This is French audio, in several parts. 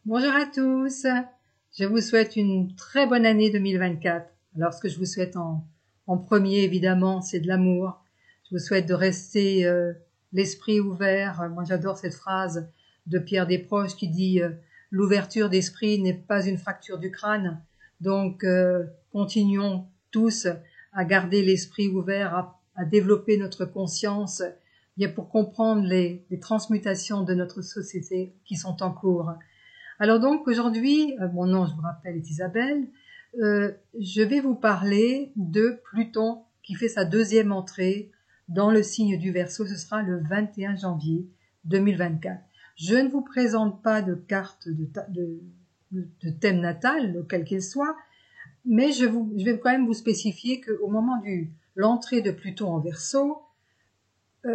Bonjour à tous, je vous souhaite une très bonne année 2024. Alors ce que je vous souhaite en premier évidemment c'est de l'amour. Je vous souhaite de rester l'esprit ouvert. Moi j'adore cette phrase de Pierre Desproges qui dit l'ouverture d'esprit n'est pas une fracture du crâne. Donc continuons tous à garder l'esprit ouvert, à développer notre conscience bien pour comprendre les transmutations de notre société qui sont en cours. Alors donc aujourd'hui, mon nom je vous rappelle est Isabelle, je vais vous parler de Pluton qui fait sa deuxième entrée dans le signe du Verseau, ce sera le 21 janvier 2024. Je ne vous présente pas de carte de thème natal, quel qu'il soit, mais je vais quand même vous spécifier qu'au moment de l'entrée de Pluton en Verseau,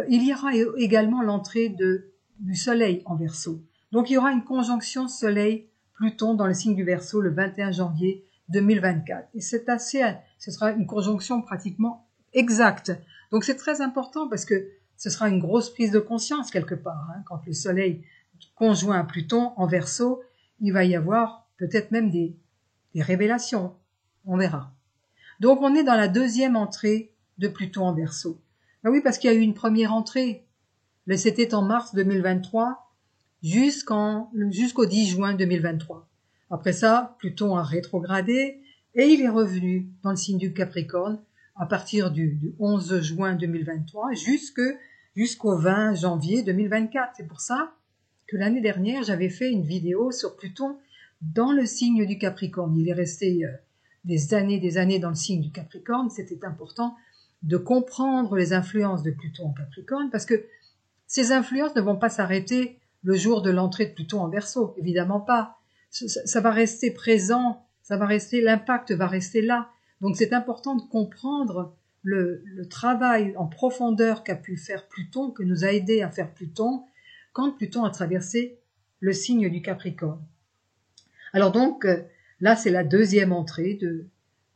il y aura également l'entrée du Soleil en Verseau. Donc il y aura une conjonction Soleil-Pluton dans le signe du Verseau le 21 janvier 2024. Et ce sera une conjonction pratiquement exacte. Donc c'est très important parce que ce sera une grosse prise de conscience quelque part. Quand le Soleil conjoint à Pluton en Verseau, il va y avoir peut-être même des révélations. On verra. Donc on est dans la deuxième entrée de Pluton en Verseau. Ben oui, parce qu'il y a eu une première entrée. C'était en mars 2023 jusqu'au 10 juin 2023. Après ça, Pluton a rétrogradé et il est revenu dans le signe du Capricorne à partir du 11 juin 2023 jusqu'au 20 janvier 2024. C'est pour ça que l'année dernière, j'avais fait une vidéo sur Pluton dans le signe du Capricorne. Il est resté des années dans le signe du Capricorne. C'était important de comprendre les influences de Pluton en Capricorne parce que ces influences ne vont pas s'arrêter le jour de l'entrée de Pluton en Verseau, évidemment pas. Ça va rester présent, l'impact va rester là. Donc c'est important de comprendre le travail en profondeur qu'a pu faire Pluton, que nous a aidé à faire Pluton, quand Pluton a traversé le signe du Capricorne. Alors donc, là c'est la deuxième entrée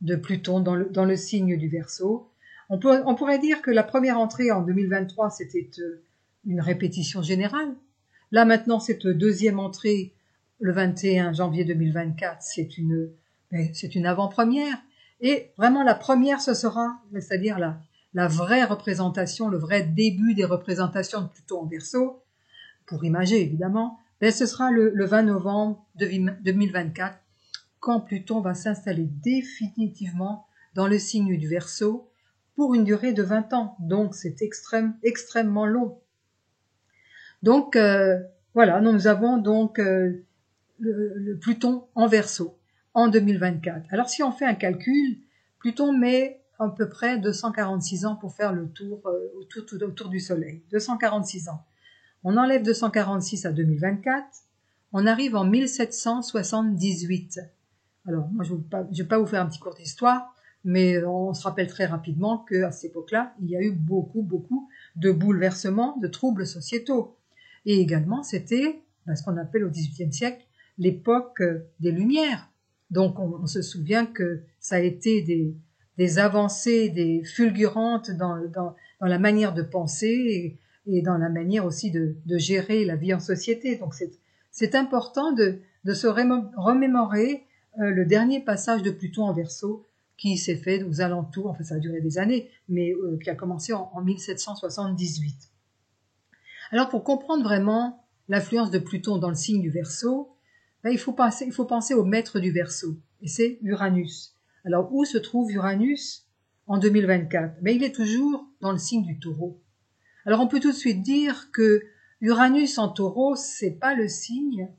de Pluton dans le signe du Verseau. On pourrait dire que la première entrée en 2023, c'était une répétition générale. Là maintenant, cette deuxième entrée, le 21 janvier 2024, c'est une avant-première. Et vraiment, la première, ce sera, c'est-à-dire la vraie représentation, le vrai début des représentations de Pluton en Verseau, pour imager évidemment, ce sera le 20 novembre 2024, quand Pluton va s'installer définitivement dans le signe du Verseau pour une durée de 20 ans. Donc c'est extrêmement long. Donc voilà, nous avons donc le Pluton en Verseau en 2024. Alors si on fait un calcul, Pluton met à peu près 246 ans pour faire le tour autour du Soleil. 246 ans. On enlève 246 à 2024, on arrive en 1778. Alors moi je vais pas vous faire un petit cours d'histoire, mais on se rappelle très rapidement qu'à cette époque-là, il y a eu beaucoup de bouleversements, de troubles sociétaux. Et également, c'était ce qu'on appelle au XVIIIe siècle l'époque des Lumières. Donc on se souvient que ça a été des avancées, des fulgurantes dans la manière de penser et dans la manière aussi de gérer la vie en société. Donc c'est important de se remémorer le dernier passage de Pluton en Verseau qui s'est fait aux alentours, enfin ça a duré des années, mais qui a commencé en 1778. Alors pour comprendre vraiment l'influence de Pluton dans le signe du Verseau, il faut penser au maître du Verseau, et c'est Uranus. Alors où se trouve Uranus en 2024? Il est toujours dans le signe du Taureau. Alors on peut tout de suite dire que Uranus en Taureau, c'est pas le signe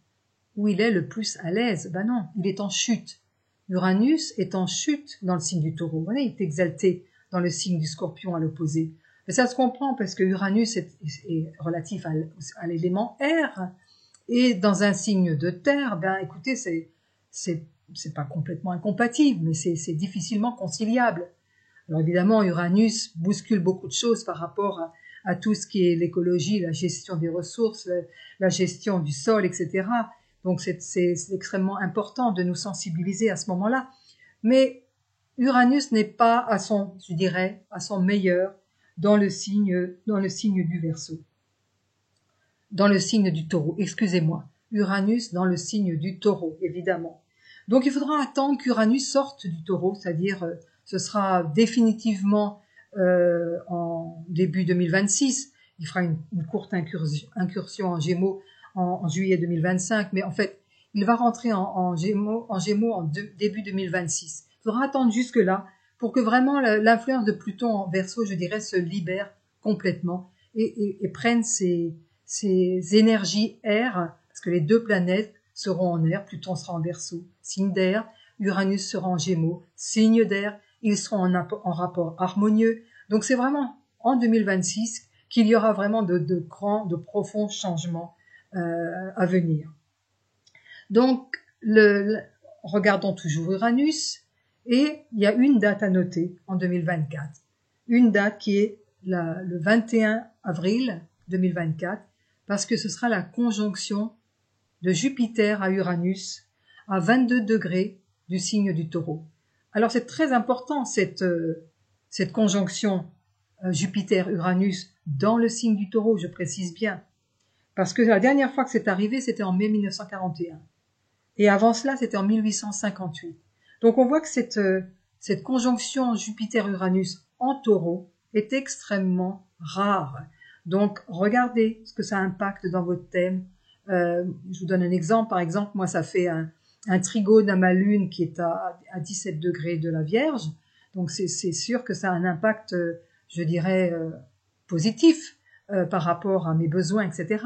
où il est le plus à l'aise. Non, il est en chute. Uranus est en chute dans le signe du Taureau. Vous voyez, il est exalté dans le signe du Scorpion à l'opposé. Mais ça se comprend parce que Uranus est relatif à l'élément air, et dans un signe de terre, écoutez, c'est pas complètement incompatible, mais c'est difficilement conciliable. Alors évidemment, Uranus bouscule beaucoup de choses par rapport à tout ce qui est l'écologie, la gestion des ressources, la gestion du sol, etc. Donc c'est extrêmement important de nous sensibiliser à ce moment-là. Mais Uranus n'est pas à son meilleur dans le signe du Verseau, dans le signe du Taureau, excusez-moi. Uranus dans le signe du Taureau, évidemment. Donc il faudra attendre qu'Uranus sorte du Taureau, c'est-à-dire ce sera définitivement en début 2026. Il fera une courte incursion en Gémeaux en juillet 2025, mais en fait, il va rentrer en Gémeaux en début 2026. Il faudra attendre jusque-là pour que vraiment l'influence de Pluton en Verseau, je dirais, se libère complètement et prenne ses énergies air, parce que les deux planètes seront en air, Pluton sera en Verseau, signe d'air, Uranus sera en Gémeaux, signe d'air, ils seront en rapport harmonieux. Donc c'est vraiment en 2026 qu'il y aura vraiment de grands, de profonds changements à venir. Donc, regardons toujours Uranus, et il y a une date à noter en 2024. Une date qui est le 21 avril 2024, parce que ce sera la conjonction de Jupiter à Uranus à 22 degrés du signe du Taureau. Alors c'est très important cette conjonction Jupiter-Uranus dans le signe du Taureau, je précise bien, parce que la dernière fois que c'est arrivé, c'était en mai 1941. Et avant cela, c'était en 1858. Donc on voit que cette conjonction Jupiter-Uranus en Taureau est extrêmement rare. Donc regardez ce que ça impacte dans votre thème. Je vous donne un exemple. Par exemple, moi, ça fait un trigone à ma lune qui est à 17 degrés de la Vierge. Donc c'est sûr que ça a un impact, je dirais, positif par rapport à mes besoins, etc.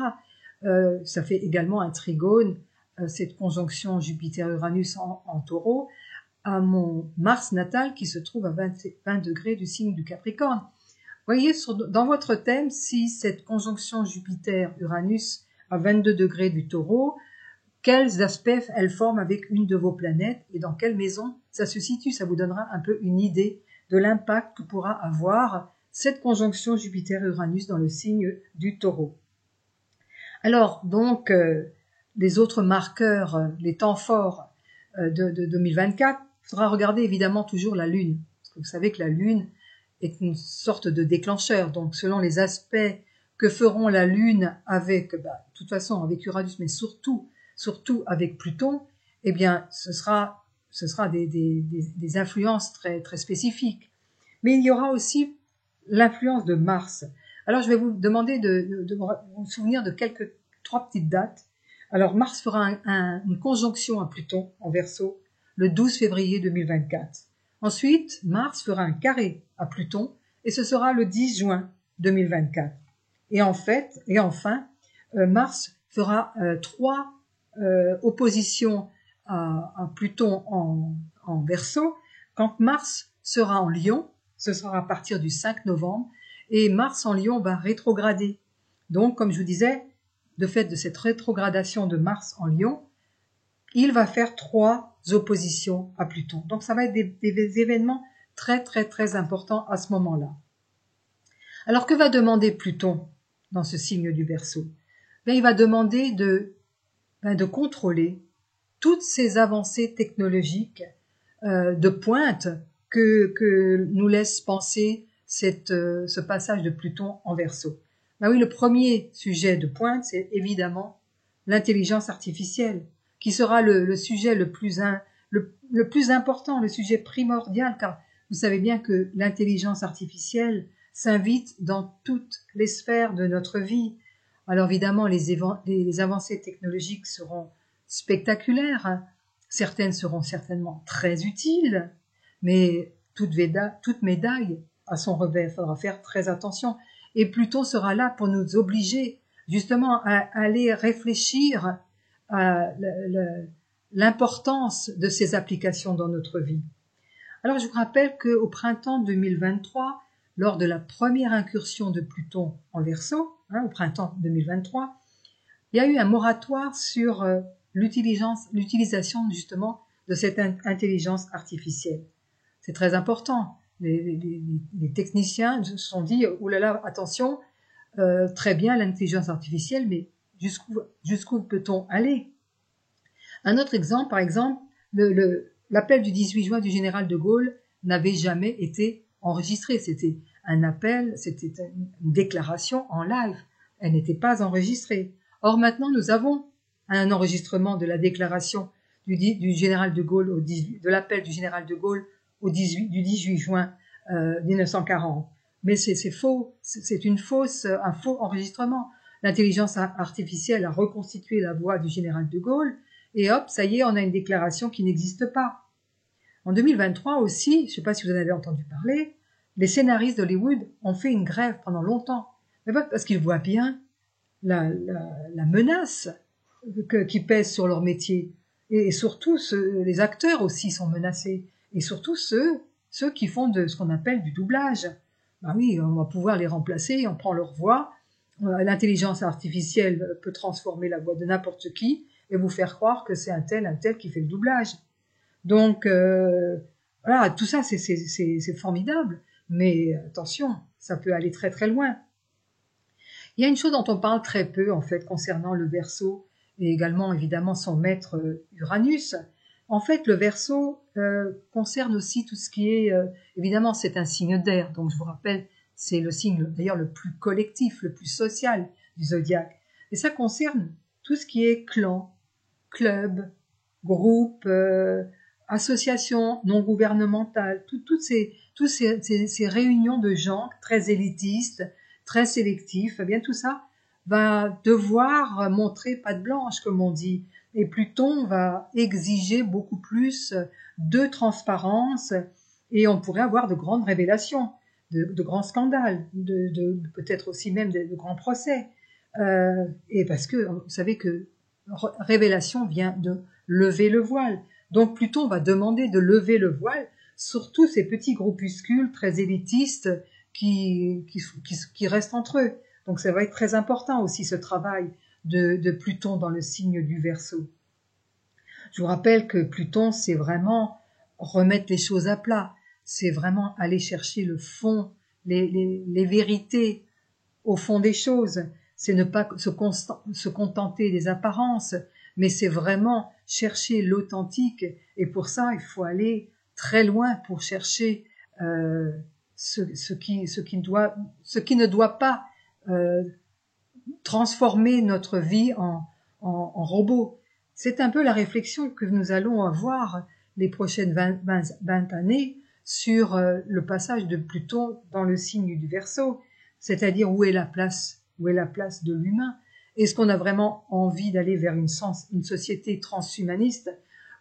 Ça fait également un trigone, cette conjonction Jupiter-Uranus en Taureau, à mon Mars natal qui se trouve à 20 degrés du signe du Capricorne. Voyez, dans votre thème, si cette conjonction Jupiter-Uranus à 22 degrés du Taureau, quels aspects elle forme avec une de vos planètes et dans quelle maison ça se situe. Ça vous donnera un peu une idée de l'impact que pourra avoir cette conjonction Jupiter-Uranus dans le signe du Taureau. Alors, donc, les autres marqueurs, les temps forts de 2024, il faudra regarder évidemment toujours la Lune. Parce que vous savez que la Lune est une sorte de déclencheur. Donc, selon les aspects que feront la Lune avec, de toute façon, avec Uranus, mais surtout avec Pluton, eh bien, ce sera des influences très, très spécifiques. Mais il y aura aussi l'influence de Mars. Alors, je vais vous demander de vous souvenir de trois petites dates. Alors, Mars fera une conjonction à Pluton en Verseau le 12 février 2024. Ensuite, Mars fera un carré à Pluton et ce sera le 10 juin 2024. Et enfin, Mars fera trois oppositions à Pluton en Verseau. Quand Mars sera en Lion, ce sera à partir du 5 novembre, et Mars en Lion va rétrograder. Donc, comme je vous disais, de fait de cette rétrogradation de Mars en Lion, il va faire trois oppositions à Pluton. Donc, ça va être des événements très, très, très importants à ce moment-là. Alors, que va demander Pluton dans ce signe du Verseau? Il va demander de contrôler toutes ces avancées technologiques de pointe que nous laisse penser ce passage de Pluton en Verseau. Oui, le premier sujet de pointe, c'est évidemment l'intelligence artificielle, qui sera le sujet le plus important, le sujet primordial, car vous savez bien que l'intelligence artificielle s'invite dans toutes les sphères de notre vie. Alors évidemment, les avancées technologiques seront spectaculaires, certaines seront certainement très utiles, mais toute médaille a son revers, il faudra faire très attention. Et Pluton sera là pour nous obliger justement à aller réfléchir à l'importance de ces applications dans notre vie. Alors je vous rappelle qu'au printemps 2023, lors de la première incursion de Pluton en Verseau, au printemps 2023, il y a eu un moratoire sur l'utilisation justement de cette intelligence artificielle. C'est très important. Les techniciens se sont dit « Ouh là là, attention, très bien l'intelligence artificielle, mais jusqu'où peut-on aller ?» Un autre exemple, par exemple, l'appel du 18 juin du général de Gaulle n'avait jamais été enregistré. C'était un appel, c'était une déclaration en live. Elle n'était pas enregistrée. Or maintenant, nous avons un enregistrement de la déclaration du général de Gaulle de l'appel du général de Gaulle du 18 juin 1940. Mais c'est faux, c'est un faux enregistrement. L'intelligence artificielle a reconstitué la voix du général de Gaulle et hop, ça y est, on a une déclaration qui n'existe pas. En 2023 aussi, je ne sais pas si vous en avez entendu parler, les scénaristes d'Hollywood ont fait une grève pendant longtemps, mais pas parce qu'ils voient bien la menace qui pèse sur leur métier. Et surtout, les acteurs aussi sont menacés. Et surtout ceux qui font de ce qu'on appelle du doublage. Ben oui, on va pouvoir les remplacer, on prend leur voix. L'intelligence artificielle peut transformer la voix de n'importe qui et vous faire croire que c'est un tel qui fait le doublage. Donc, voilà, tout ça, c'est formidable. Mais attention, ça peut aller très très loin. Il y a une chose dont on parle très peu, en fait, concernant le Verseau, et également, évidemment, son maître Uranus. En fait, le Verseau concerne aussi tout ce qui est... évidemment, c'est un signe d'air, donc je vous rappelle, c'est le signe, d'ailleurs, le plus collectif, le plus social du zodiaque. Et ça concerne tout ce qui est clan, club, groupe, association non gouvernementale, toutes ces réunions de gens très élitistes, très sélectifs, eh bien tout ça va devoir montrer patte blanche, comme on dit. Et Pluton va exiger beaucoup plus de transparence et on pourrait avoir de grandes révélations, de grands scandales, peut-être aussi même de grands procès. Et parce que vous savez que révélation vient de lever le voile. Donc Pluton va demander de lever le voile sur tous ces petits groupuscules très élitistes qui restent entre eux. Donc ça va être très important aussi ce travail de Pluton dans le signe du Verseau. Je vous rappelle que Pluton, c'est vraiment remettre les choses à plat, c'est vraiment aller chercher le fond, les vérités au fond des choses. C'est ne pas se contenter des apparences, mais c'est vraiment chercher l'authentique. Et pour ça, il faut aller très loin pour chercher ce qui ne doit pas transformer notre vie en robot. C'est un peu la réflexion que nous allons avoir les prochaines 20 années sur le passage de Pluton dans le signe du Verseau, c'est-à-dire où est la place de l'humain. Est-ce qu'on a vraiment envie d'aller vers une société transhumaniste,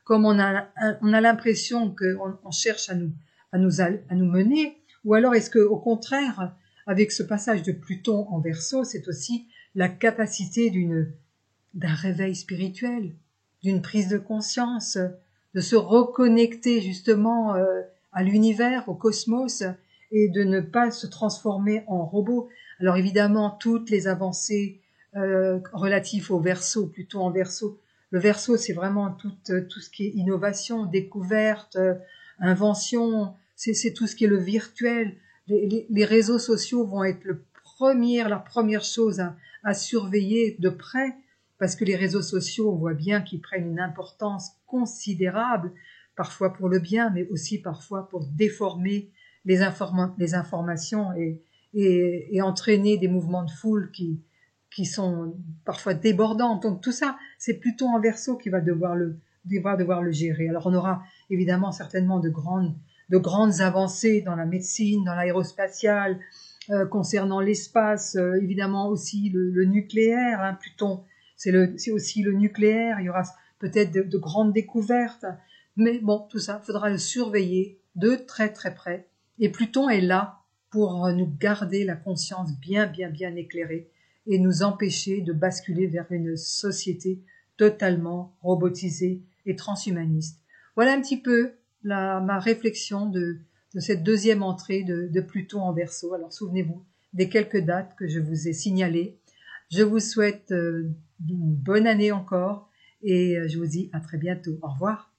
comme on a l'impression qu'on cherche à nous mener, ou alors est-ce que, au contraire, avec ce passage de Pluton en Verseau, c'est aussi la capacité d'un réveil spirituel, d'une prise de conscience, de se reconnecter justement à l'univers, au cosmos, et de ne pas se transformer en robot. Alors évidemment, toutes les avancées relatives au Verseau, Pluton en Verseau, le Verseau, c'est vraiment tout ce qui est innovation, découverte, invention, c'est tout ce qui est le virtuel. Les réseaux sociaux vont être la première chose à surveiller de près, parce que les réseaux sociaux, on voit bien qu'ils prennent une importance considérable, parfois pour le bien, mais aussi parfois pour déformer les informations et entraîner des mouvements de foule qui sont parfois débordants. Donc tout ça, c'est Pluton en Verseau qui va devoir le gérer. Alors on aura évidemment certainement de grandes avancées dans la médecine, dans l'aérospatiale, concernant l'espace, évidemment aussi le nucléaire. Hein, Pluton, c'est aussi le nucléaire. Il y aura peut-être de grandes découvertes, mais bon, tout ça, il faudra le surveiller de très très près. Et Pluton est là pour nous garder la conscience bien éclairée et nous empêcher de basculer vers une société totalement robotisée et transhumaniste. Voilà un petit peu ma réflexion de cette deuxième entrée de Pluton en Verseau. Alors souvenez-vous des quelques dates que je vous ai signalées. Je vous souhaite une bonne année encore et je vous dis à très bientôt. Au revoir.